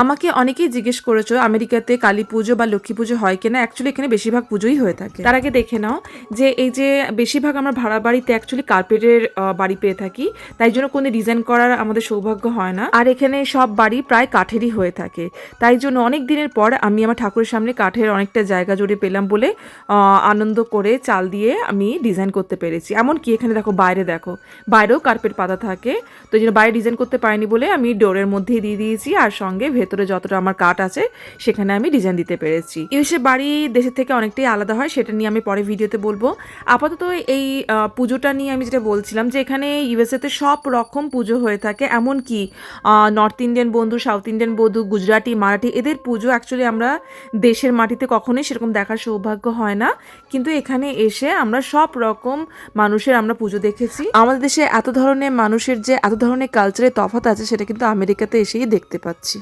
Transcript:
আমাকে অনেকেই জিজ্ঞেস করেছো আমেরিকাতে কালী পুজো বা লক্ষ্মী পুজো হয় কিনা। অ্যাকচুয়ালি এখানে বেশিরভাগ পুজোই হয়ে থাকে। তার আগে দেখে নাও যে এই যে বেশিরভাগ আমরা ভাড়া বাড়িতে অ্যাকচুয়ালি কার্পেটের বাড়ি পেয়ে থাকি, তাই জন্য কোনো ডিজাইন করার আমাদের সৌভাগ্য হয় না। আর এখানে সব বাড়ি প্রায় কাঠেরই হয়ে থাকে, তাই জন্য অনেক দিনের পর আমি আমার ঠাকুরের সামনে কাঠের অনেকটা জায়গা জুড়ে পেলাম বলে আনন্দ করে চাল দিয়ে আমি ডিজাইন করতে পেরেছি। এমনকি এখানে দেখো বাইরে দেখো, বাইরেও কার্পেট পাতা থাকে, তো এই জন্য বাইরে ডিজাইন করতে পারিনি বলে আমি ডোরের মধ্যেই দিয়ে দিয়েছি, আর সঙ্গে ভেতরে যতটা আমার কাঠ আছে সেখানে আমি ডিজাইন দিতে পেরেছি। ইউএসএ বাড়ি দেশের থেকে অনেকটাই আলাদা হয়, সেটা নিয়ে আমি পরে ভিডিওতে বলবো। আপাতত এই পুজোটা নিয়ে আমি যেটা বলছিলাম যে এখানে ইউএসএতে সব রকম পুজো হয়ে থাকে, এমনকি নর্থ ইন্ডিয়ান বন্ধু, সাউথ ইন্ডিয়ান বন্ধু, গুজরাটি, মারাঠি, এদের পুজো অ্যাকচুয়ালি আমরা দেশের মাটিতে কখনোই সেরকম দেখার সৌভাগ্য হয় না, কিন্তু এখানে এসে আমরা সব রকম মানুষের আমরা পুজো দেখেছি। আমাদের দেশে এত ধরনের মানুষের যে এত ধরনের কালচারের তফাৎ আছে সেটা কিন্তু আমেরিকাতে এসেই দেখতে পাচ্ছি।